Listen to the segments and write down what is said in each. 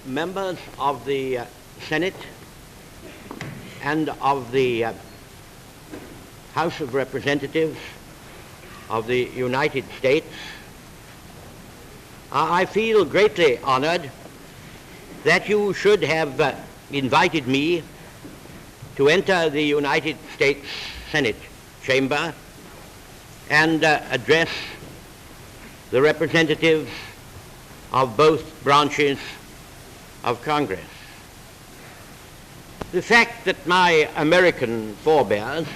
members of the Senate and of the House of Representatives of the United States, I feel greatly honored that you should have invited me to enter the United States Senate chamber and address the representatives of both branches of Congress. The fact that my American forebears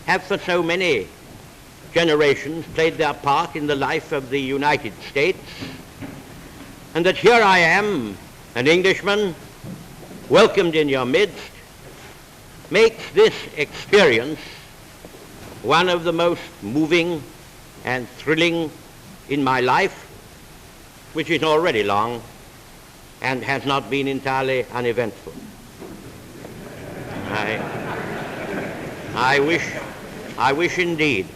have for so many generations played their part in the life of the United States, and that here I am, an Englishman, welcomed in your midst, makes this experience one of the most moving and thrilling in my life, which is already long and has not been entirely uneventful. I wish indeed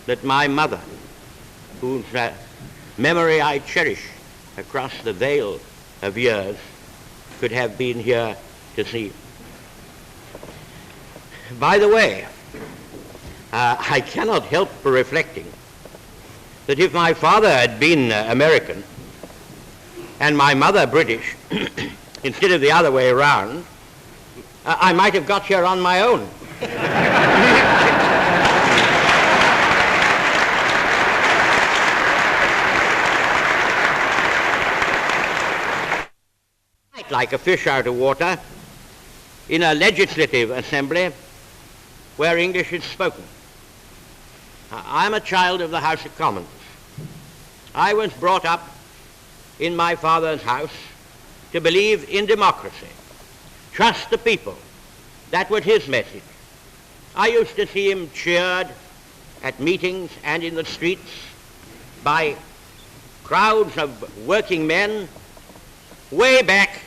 that my mother, whose memory I cherish across the veil of years, could have been here to see. By the way, I cannot help reflecting that if my father had been American and my mother British, instead of the other way around, I might have got here on my own. Like a fish out of water in a legislative assembly where English is spoken. I'm a child of the House of Commons. I was brought up in my father's house to believe in democracy. Trust the people. That was his message. I used to see him cheered at meetings and in the streets by crowds of working men way back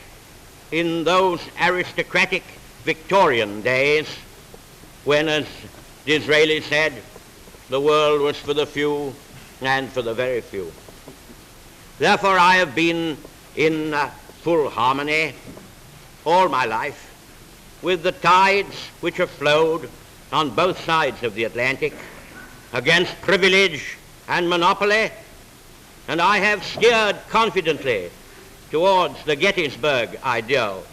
in those aristocratic Victorian days when, as Disraeli said, the world was for the few and for the very few. Therefore, I have been in full harmony all my life with the tides which have flowed on both sides of the Atlantic against privilege and monopoly, and I have steered confidently towards the Gettysburg ideal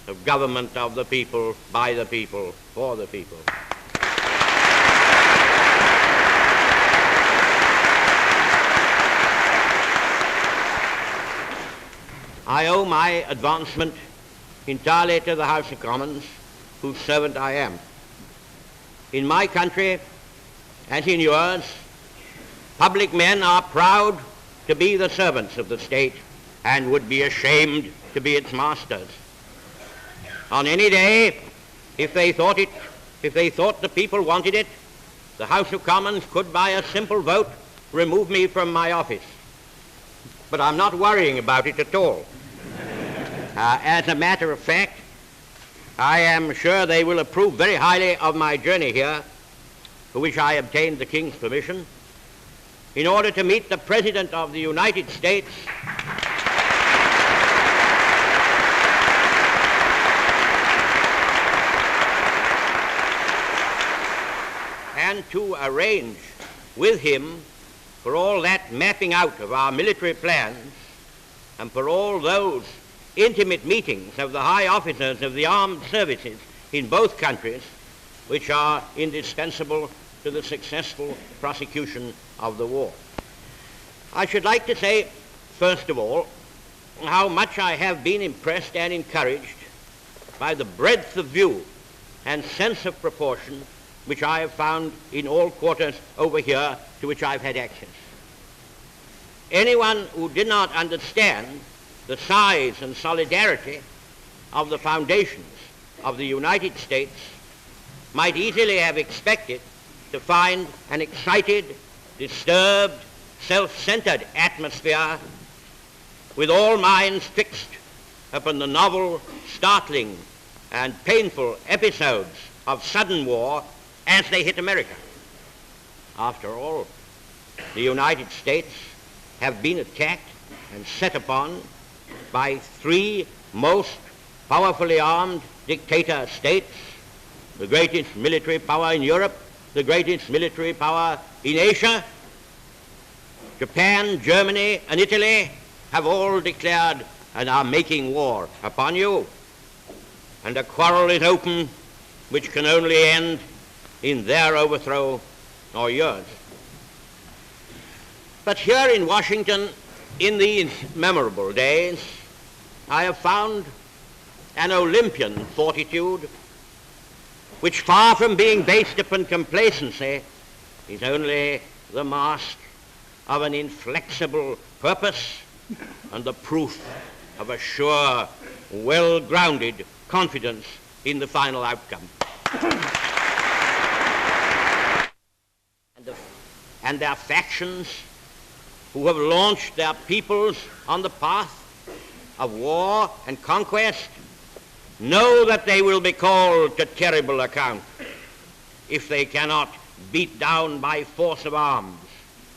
of government of the people, by the people, for the people. I owe my advancement entirely to the House of Commons, whose servant I am. In my country, as in yours, public men are proud to be the servants of the state and would be ashamed to be its masters. On any day, if they thought the people wanted it, the House of Commons could by a simple vote remove me from my office. But I'm not worrying about it at all. As a matter of fact, I am sure they will approve very highly of my journey here, for which I obtained the King's permission, in order to meet the President of the United States and to arrange with him for all that mapping out of our military plans and for all those intimate meetings of the high officers of the armed services in both countries, which are indispensable to the successful prosecution of the war. I should like to say, first of all, how much I have been impressed and encouraged by the breadth of view and sense of proportion which I have found in all quarters over here to which I've had access. Anyone who did not understand the size and solidarity of the foundations of the United States might easily have expected to find an excited, disturbed, self-centered atmosphere with all minds fixed upon the novel, startling, and painful episodes of sudden war as they hit America. After all, the United States have been attacked and set upon by three most powerfully armed dictator states, the greatest military power in Europe, the greatest military power in Asia. Japan, Germany, and Italy have all declared and are making war upon you, and a quarrel is open which can only end in their overthrow or yours. But here in Washington, in these memorable days, I have found an Olympian fortitude which, far from being based upon complacency, is only the mask of an inflexible purpose and the proof of a sure, well-grounded confidence in the final outcome. And their factions who have launched their peoples on the path of war and conquest know that they will be called to terrible account if they cannot beat down by force of arms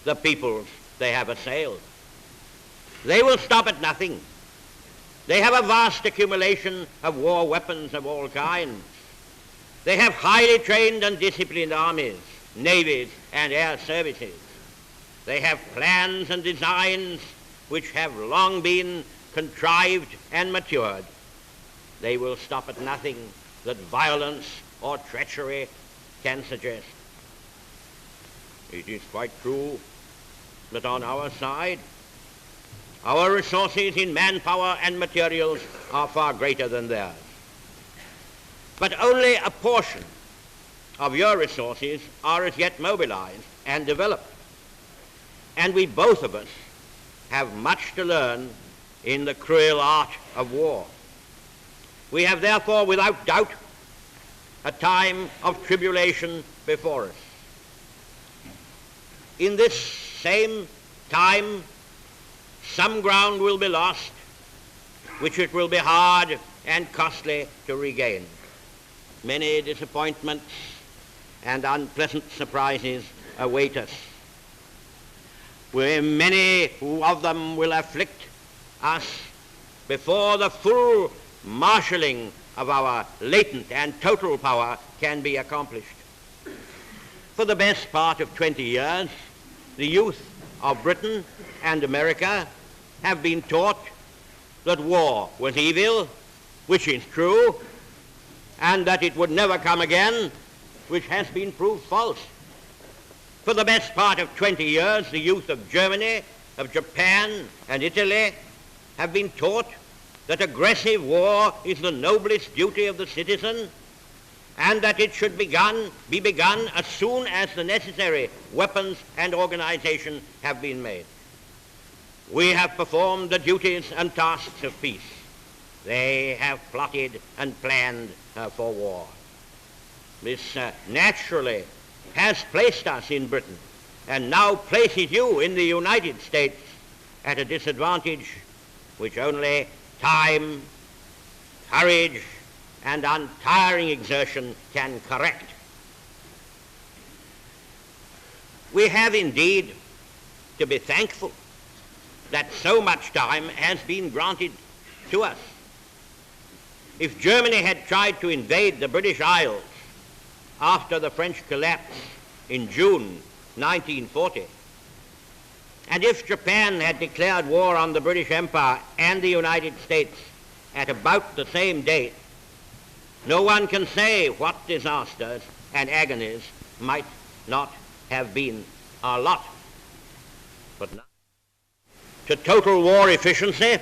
the peoples they have assailed. They will stop at nothing. They have a vast accumulation of war weapons of all kinds. They have highly trained and disciplined armies, navies, and air services. They have plans and designs which have long been contrived and matured. They will stop at nothing that violence or treachery can suggest. It is quite true that on our side, our resources in manpower and materials are far greater than theirs. But only a portion of your resources are as yet mobilized and developed. And we both of us have much to learn in the cruel art of war. We have therefore, without doubt, a time of tribulation before us. In this same time, some ground will be lost, which it will be hard and costly to regain. Many disappointments and unpleasant surprises await us. Many of them will afflict us before the full marshalling of our latent and total power can be accomplished. For the best part of 20 years, the youth of Britain and America have been taught that war was evil, which is true, and that it would never come again, which has been proved false. For the best part of 20 years, the youth of Germany, of Japan, and Italy have been taught that aggressive war is the noblest duty of the citizen, and that it should be begun as soon as the necessary weapons and organization have been made. We have performed the duties and tasks of peace. They have plotted and planned for war. This naturally has placed us in Britain, and now places you in the United States at a disadvantage which only time, courage, and untiring exertion can correct. We have indeed to be thankful that so much time has been granted to us. If Germany had tried to invade the British Isles after the French collapse in June 1940, and if Japan had declared war on the British Empire and the United States at about the same date, no one can say what disasters and agonies might not have been our lot. But now, to total war efficiency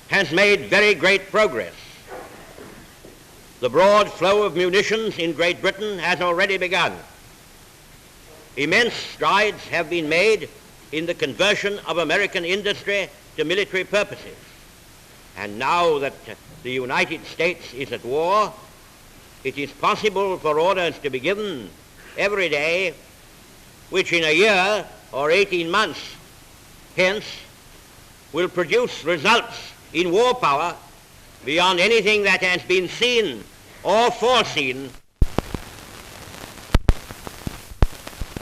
has made very great progress. The broad flow of munitions in Great Britain has already begun. Immense strides have been made in the conversion of American industry to military purposes. And now that the United States is at war, it is possible for orders to be given every day, which in a year or 18 months hence will produce results in war power beyond anything that has been seen or foreseen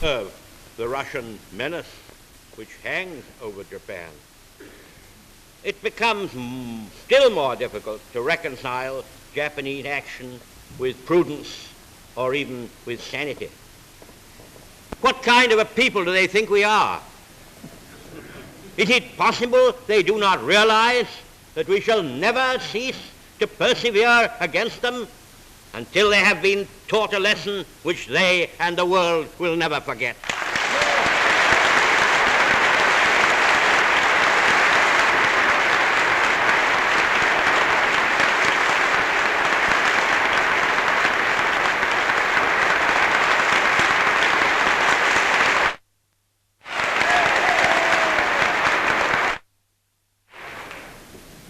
of the Russian menace which hangs over Japan. it becomes still more difficult to reconcile Japanese action with prudence or even with sanity. What kind of a people do they think we are? Is it possible they do not realize that we shall never cease to persevere against them until they have been taught a lesson which they and the world will never forget?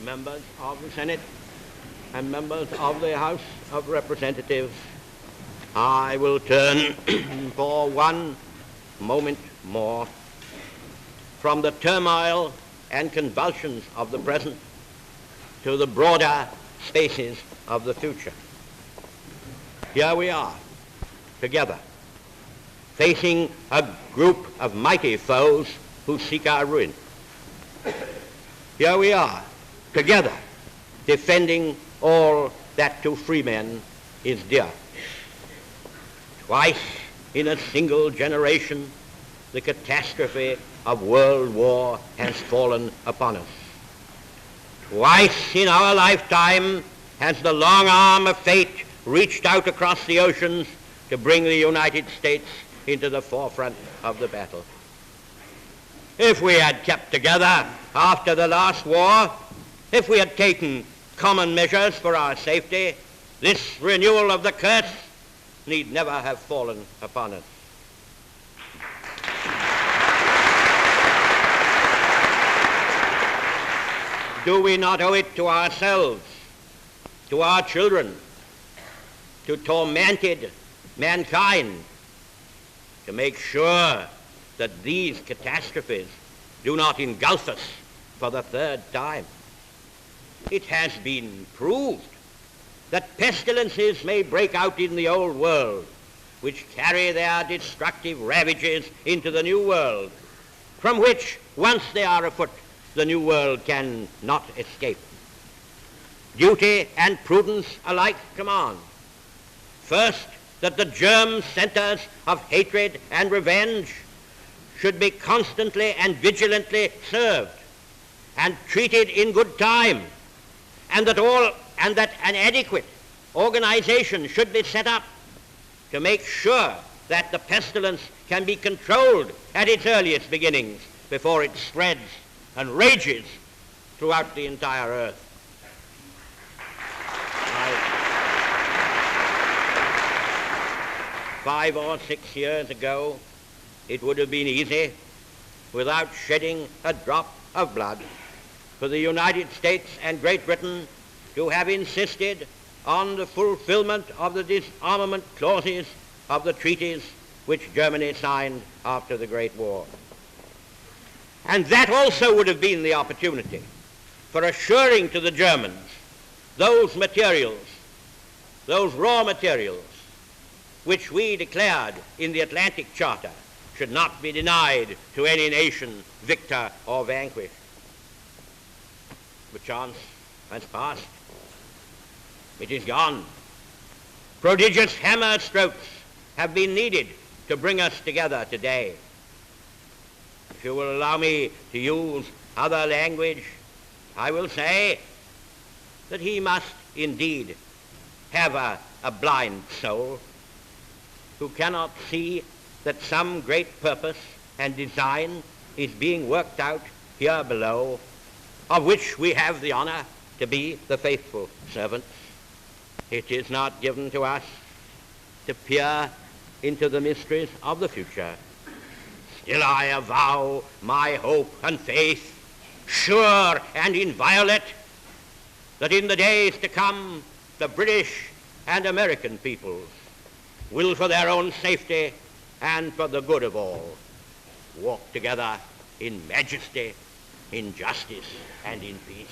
Members of the Senate and members of the House of Representatives, I will turn for one moment more from the turmoil and convulsions of the present to the broader spaces of the future. Here we are, together, facing a group of mighty foes who seek our ruin. Here we are, together, defending all that to free men is dear. Twice in a single generation, the catastrophe of world war has fallen upon us. Twice in our lifetime has the long arm of fate reached out across the oceans to bring the United States into the forefront of the battle. If we had kept together after the last war, if we had taken common measures for our safety, this renewal of the curse need never have fallen upon us. Do we not owe it to ourselves, to our children, to tormented mankind, to make sure that these catastrophes do not engulf us for the third time? It has been proved that pestilences may break out in the old world, which carry their destructive ravages into the new world, from which, once they are afoot, the new world can not escape. Duty and prudence alike command. First, that the germ centers of hatred and revenge should be constantly and vigilantly served and treated in good time, and that an adequate organization should be set up to make sure that the pestilence can be controlled at its earliest beginnings before it spreads and rages throughout the entire earth. 5 or 6 years ago, it would have been easy, without shedding a drop of blood, for the United States and Great Britain to have insisted on the fulfillment of the disarmament clauses of the treaties which Germany signed after the Great War. And that also would have been the opportunity for assuring to the Germans those materials, those raw materials, which we declared in the Atlantic Charter should not be denied to any nation, victor or vanquished. The chance has passed. It is gone. Prodigious hammer strokes have been needed to bring us together today. If you will allow me to use other language, I will say that he must indeed have a blind soul who cannot see that some great purpose and design is being worked out here below, of which we have the honor to be the faithful servants. It is not given to us to peer into the mysteries of the future. Still I avow my hope and faith, sure and inviolate, that in the days to come the British and American peoples will, for their own safety and for the good of all, walk together in majesty, in justice, and in peace.